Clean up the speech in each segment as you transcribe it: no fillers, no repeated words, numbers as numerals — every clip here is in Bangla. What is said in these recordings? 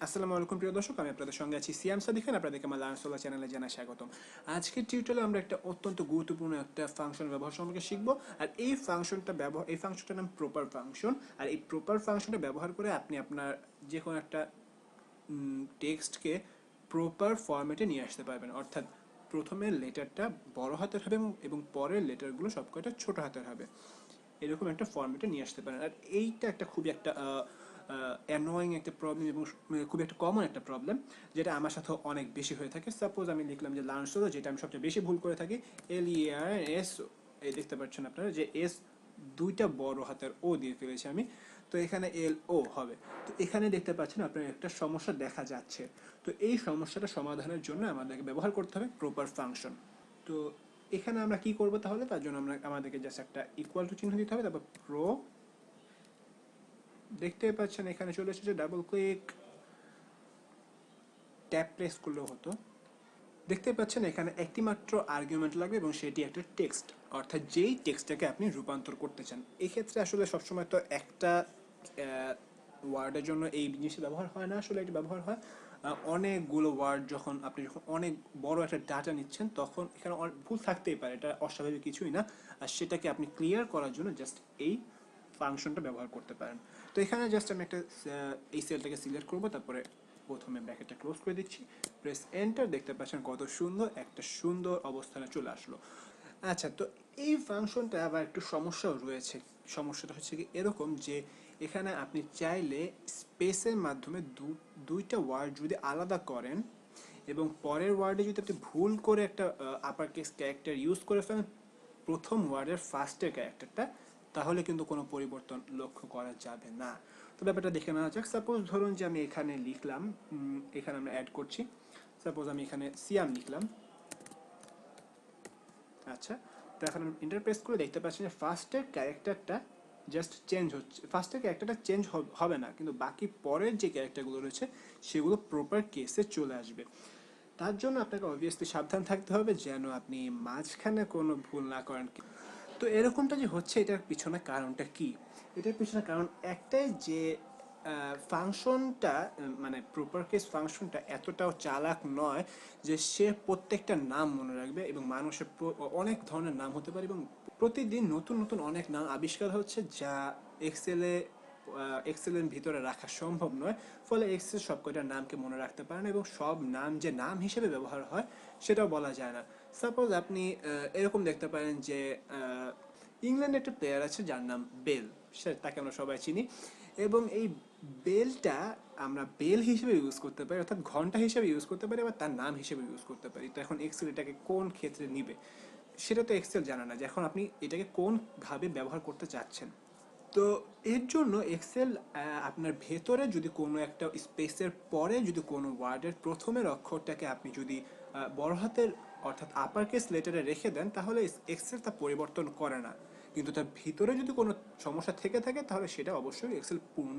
আসসালামু আলাইকুম প্রিয় দর্শক, আমি আপনাদের সঙ্গে আছি সিয়াম সাদি খান। আপনাদেরকে আমার LearnSolo চ্যানেলে জানাই স্বাগতম। আজকের টিউটোরিয়ালে আমরা একটা অত্যন্ত গুরুত্বপূর্ণ একটা ফাংশন ব্যবহার সম্পর্কে শিখব। আর এই ফাংশনটার নাম প্রপার ফাংশন। আর এই প্রপার ফাংশনটা ব্যবহার করে আপনি আপনার যে কোনো একটা টেক্সটকে প্রপার ফরম্যাটে নিয়ে আসতে পারবেন। অর্থাৎ প্রথমের লেটারটা বড় হাতের হবে এবং পরের লেটারগুলো সবকটা ছোট হাতের হবে, এরকম একটা ফরম্যাটে নিয়ে আসতে পারেন। আর এইটা একটা খুবই একটা অ্যানোয়িং একটা প্রবলেম এবং খুবই একটা কমন একটা প্রবলেম, যেটা আমার সাথে অনেক বেশি হয়ে থাকে। সাপোজ আমি লিখলাম যে LearnSolo, যেটা আমি সবচেয়ে বেশি ভুল করে থাকি, LEARNS। এই দেখতে পাচ্ছেন আপনারা যে এস দুইটা বড় হাতের ও দিয়ে ফেলেছি আমি, তো এখানে LO হবে। তো এখানে দেখতে পাচ্ছেন আপনার একটা সমস্যা দেখা যাচ্ছে। তো এই সমস্যাটা সমাধানের জন্য আমাদেরকে ব্যবহার করতে হবে প্রপার ফাংশন। তো এখানে আমরা কি করব তাহলে? তার জন্য আমাদেরকে জাস্ট একটা ইকুয়াল টু চিহ্ন দিতে হবে, তারপর দেখতে পাচ্ছেন এখানে চলে এসেছে, ডাবল ক্লিক, ট্যাব প্রেস করলেও হতো। দেখতে পাচ্ছেন এখানে একটি মাত্র আর্গুমেন্ট লাগবে এবং সেটি একটা টেক্সট, অর্থাৎ যেই টেক্সটটাকে আপনি রূপান্তর করতে চান। এই ক্ষেত্রে আসলে সবসময় তো একটা ওয়ার্ডের জন্য এই জিনিসটা ব্যবহার হয় না, আসলে এটি ব্যবহার হয় অনেকগুলো ওয়ার্ড। যখন অনেক বড় একটা ডাটা নিচ্ছেন, তখন এখানে ভুল থাকতেই পারে, এটা অস্বাভাবিক কিছুই না। আর সেটাকে আপনি ক্লিয়ার করার জন্য জাস্ট এই ফাংশনটা ব্যবহার করতে পারেন। তো এখানে জাস্ট আমি একটা এই সেলটাকে সিলেক্ট করব, তারপরে প্রথমে ব্র্যাকেটটা ক্লোজ করে দিচ্ছি, প্রেস এন্টার। দেখতে পাচ্ছেন কত সুন্দর একটা সুন্দর অবস্থানে চলে আসলো। আচ্ছা, তো এই ফাংশনটা আবার একটু সমস্যাও রয়েছে। সমস্যাটা হচ্ছে কি এরকম যে এখানে আপনি চাইলে স্পেসের মাধ্যমে দুইটা ওয়ার্ড যদি আলাদা করেন এবং পরের ওয়ার্ডে যদি আপনি ভুল করে একটা আপার কেস ক্যারেক্টার ইউজ করে ফেলেন প্রথম ওয়ার্ডের ফার্স্টের ক্যারেক্টারটা, তাহলে কিন্তু কোনো পরিবর্তন লক্ষ্য করা যাবে না। তো ব্যাপারটা দেখে নেওয়া যাক। সাপোজ ধরুন যে আমি এখানে লিখলাম, এখানে আমরা অ্যাড করছি, সাপোজ আমি এখানে সিয়াম লিখলাম। আচ্ছা, তো এখন ইন্টারপ্রেস করে দেখতে পাচ্ছি যে ফার্স্টের ক্যারেক্টারটা জাস্ট চেঞ্জ হচ্ছে, ফার্স্টের ক্যারেক্টারটা চেঞ্জ হবে না, কিন্তু বাকি পরের যে ক্যারেক্টারগুলো রয়েছে সেগুলো প্রপার কেসে চলে আসবে। তার জন্য আপনাকে অবভিয়াসলি সাবধান থাকতে হবে যেন আপনি মাঝখানে কোনো ভুল না করেন। তো এরকমটা যে হচ্ছে, এটার পিছনে কারণটা কি? এটার পিছনে কারণ একটাই যে ফাংশনটা, মানে প্রপার কেস ফাংশনটা এতটাও চালাক নয় যে সে প্রত্যেকটা নাম মনে রাখবে। এবং মানুষের অনেক ধরনের নাম হতে পারে এবং প্রতিদিন নতুন নতুন অনেক নাম আবিষ্কার হচ্ছে, যা এক্সেলের ভিতরে রাখা সম্ভব নয়। ফলে এক্সেল সব কয়টা নামকে মনে রাখতে পারে না এবং সব নাম যে নাম হিসেবে ব্যবহার হয় সেটাও বলা যায় না। সাপোজ আপনি এরকম দেখতে পারেন যে ইংল্যান্ডে একটা প্লেয়ার আছে যার নাম বেল, তাকে আমরা সবাই চিনি। এবং এই বেলটা আমরা বেল হিসেবে ইউজ করতে পারি, অর্থাৎ ঘন্টা হিসেবে ইউজ করতে পারি, আবার তার নাম হিসেবে ইউজ করতে পারি। তো এখন এক্সেল এটাকে কোন ক্ষেত্রে নিবে সেটা তো এক্সেল জানা না, যে এখন আপনি এটাকে কোনভাবে ব্যবহার করতে চাচ্ছেন। তো এর জন্য এক্সেল আপনার ভেতরে যদি কোনো একটা স্পেসের পরে যদি কোনো ওয়ার্ডের প্রথমের অক্ষরটাকে আপনি যদি বড় হাতের অর্থাৎ আপার কেস লেটারে রেখে দেন, তাহলে এক্সেল তা পরিবর্তন করে না। কিন্তু তার ভিতরে যদি কোনো সমস্যা থেকে থাকে তাহলে সেটা অবশ্যই এক্সেল পূর্ণ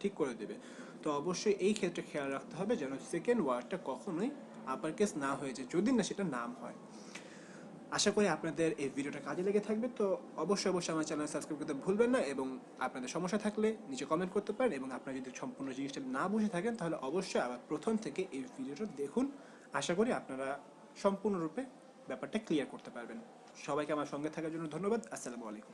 ঠিক করে দেবে। তো অবশ্যই এই ক্ষেত্রে খেয়াল রাখতে হবে যেন সেকেন্ড ওয়ার্ডটা কখনোই আপার কেস না হয়ে যায়, যদি না সেটা নাম হয়। আশা করি আপনাদের এই ভিডিওটা কাজে লেগে থাকবে। তো অবশ্যই আমার চ্যানেল সাবস্ক্রাইব করতে ভুলবেন না এবং আপনাদের সমস্যা থাকলে নিচে কমেন্ট করতে পারেন। এবং আপনারা যদি সম্পূর্ণ জিনিসটা না বুঝে থাকেন তাহলে অবশ্যই আবার প্রথম থেকে এই ভিডিওটা দেখুন। আশা করি আপনারা সম্পূর্ণরূপে ব্যাপারটা ক্লিয়ার করতে পারবেন। সবাইকে আমার সঙ্গে থাকার জন্য ধন্যবাদ। আসসালামু আলাইকুম।